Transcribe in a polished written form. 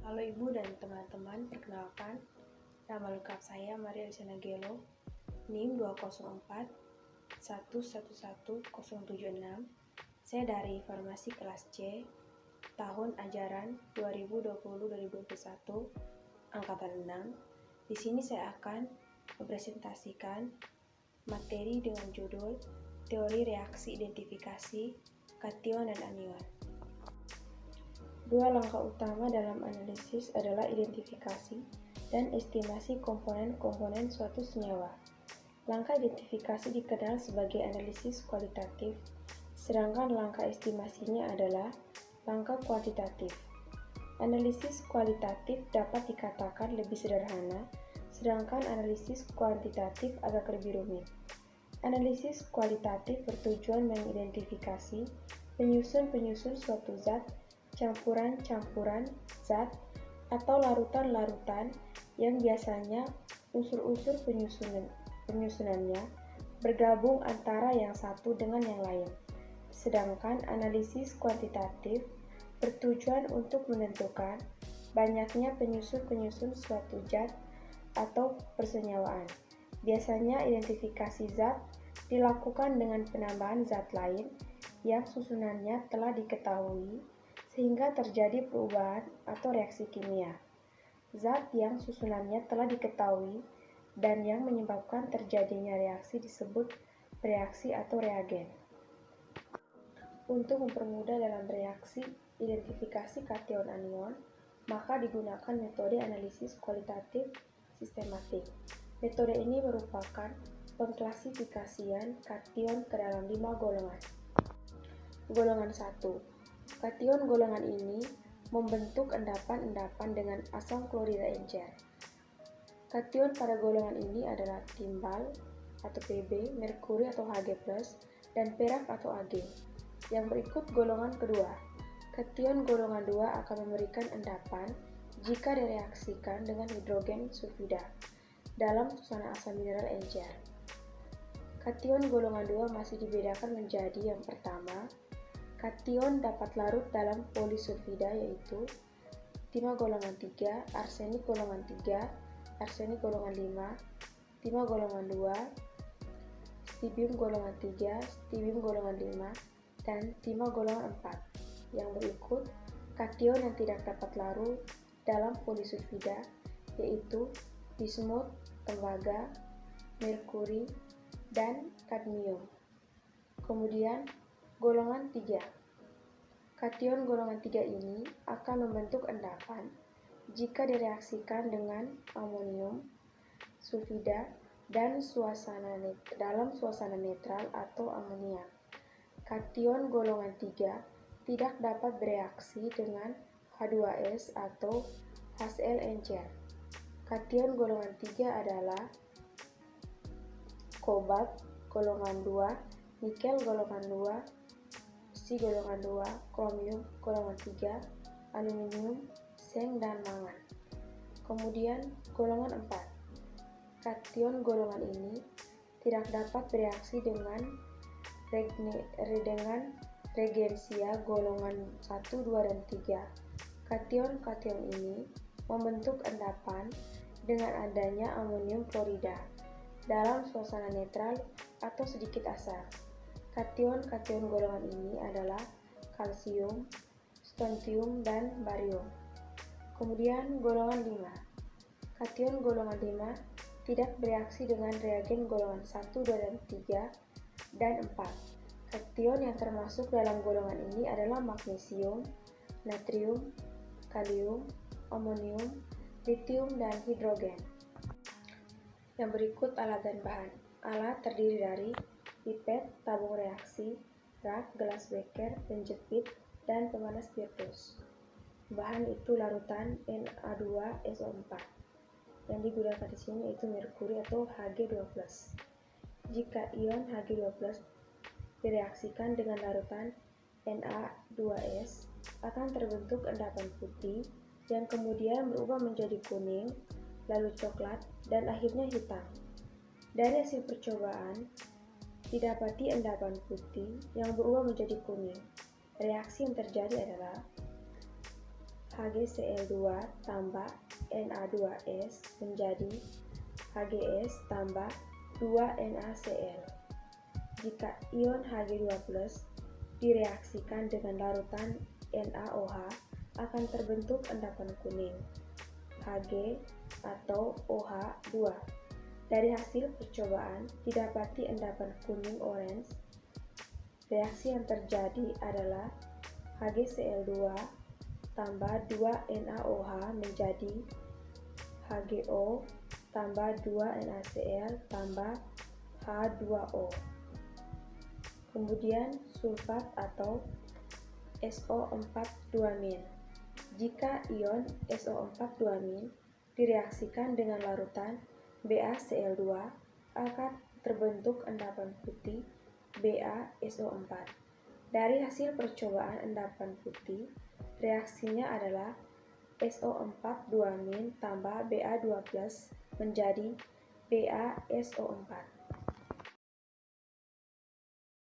Halo Ibu dan teman-teman, perkenalkan, nama lengkap saya Maria Lisana Gelo, NIM 204 111076. Saya dari Farmasi kelas C, tahun ajaran 2020-2021, angkatan 6. Di sini saya akan mempresentasikan materi dengan judul Teori Reaksi Identifikasi Kation dan Anion. Dua langkah utama dalam analisis adalah identifikasi dan estimasi komponen-komponen suatu senyawa. Langkah identifikasi dikenal sebagai analisis kualitatif, sedangkan langkah estimasinya adalah langkah kuantitatif. Analisis kualitatif dapat dikatakan lebih sederhana, sedangkan analisis kuantitatif agak lebih rumit. Analisis kualitatif bertujuan mengidentifikasi penyusun-penyusun suatu zat, campuran-campuran zat, atau larutan-larutan yang biasanya unsur-unsur penyusunannya bergabung antara yang satu dengan yang lain. Sedangkan analisis kuantitatif bertujuan untuk menentukan banyaknya penyusun-penyusun suatu zat atau persenyawaan. Biasanya identifikasi zat dilakukan dengan penambahan zat lain yang susunannya telah diketahui sehingga terjadi perubahan atau reaksi kimia. Zat yang susunannya telah diketahui dan yang menyebabkan terjadinya reaksi disebut reaksi atau reagen. Untuk mempermudah dalam reaksi identifikasi kation anion, maka digunakan metode analisis kualitatif sistematik. Metode ini merupakan pengklasifikasian kation ke dalam 5 golongan. Golongan 1. Kation golongan ini membentuk endapan-endapan dengan asam klorida encer. Kation pada golongan ini adalah timbal atau Pb, merkuri atau Hg+, dan perak atau Ag. Yang berikut golongan kedua. Kation golongan 2 akan memberikan endapan jika direaksikan dengan hidrogen sulfida dalam susunan asam mineral encer. Kation golongan 2 masih dibedakan menjadi yang pertama, kation dapat larut dalam polisulfida yaitu timah golongan 3, arsenik golongan 3, arsenik golongan 5, timah golongan 2, stibium golongan 3, stibium golongan 5, dan timah golongan 4. Yang berikut kation yang tidak dapat larut dalam polisulfida yaitu bismut, tembaga, merkuri, dan kadmium. Kemudian golongan 3. Kation golongan 3 ini akan membentuk endapan jika direaksikan dengan amonium sulfida dan dalam suasana netral atau amoniak. Kation golongan 3 tidak dapat bereaksi dengan H2S atau HCl encer. Kation golongan 3 adalah kobalt golongan 2, nikel golongan 2, besi golongan 2, kromium golongan 3, aluminium, seng, dan mangan. Kemudian golongan 4. Kation golongan ini tidak dapat bereaksi dengan regensia golongan 1, 2, dan 3. Kation-kation ini membentuk endapan dengan adanya amonium klorida dalam suasana netral atau sedikit asam. Kation-kation golongan ini adalah kalsium, strontium, dan barium. Kemudian golongan 5. Kation golongan 5 tidak bereaksi dengan reagen golongan 1, 2, dan 3, dan 4. Kation yang termasuk dalam golongan ini adalah magnesium, natrium, kalium, amonium, litium, dan hidrogen. Yang berikut alat dan bahan. Alat terdiri dari pipet, tabung reaksi, rak, gelas beker, penjepit, dan pemanas spiritus. Bahan itu larutan Na2SO4. Yang digunakan di sini yaitu merkuri atau Hg2+. Jika ion Hg2+ direaksikan dengan larutan Na2S, akan terbentuk endapan putih yang kemudian berubah menjadi kuning, lalu coklat, dan akhirnya hitam. Dari hasil percobaan, didapati endapan putih yang berubah menjadi kuning. Reaksi yang terjadi adalah HgCl2 tambah Na2S menjadi HgS tambah 2NaCl. Jika ion Hg2+ direaksikan dengan larutan NaOH, akan terbentuk endapan kuning, Hg atau OH2. Dari hasil percobaan, didapati endapan kuning orange. Reaksi yang terjadi adalah HgCl2 tambah 2NaOH menjadi HgO tambah 2NaCl tambah H2O. Kemudian sulfat atau SO4-2-. Jika ion SO4-2- direaksikan dengan larutan BaCl2, akan terbentuk endapan putih BaSO4. Dari hasil percobaan endapan putih, reaksinya adalah SO4-2- tambah Ba2+ menjadi BaSO4.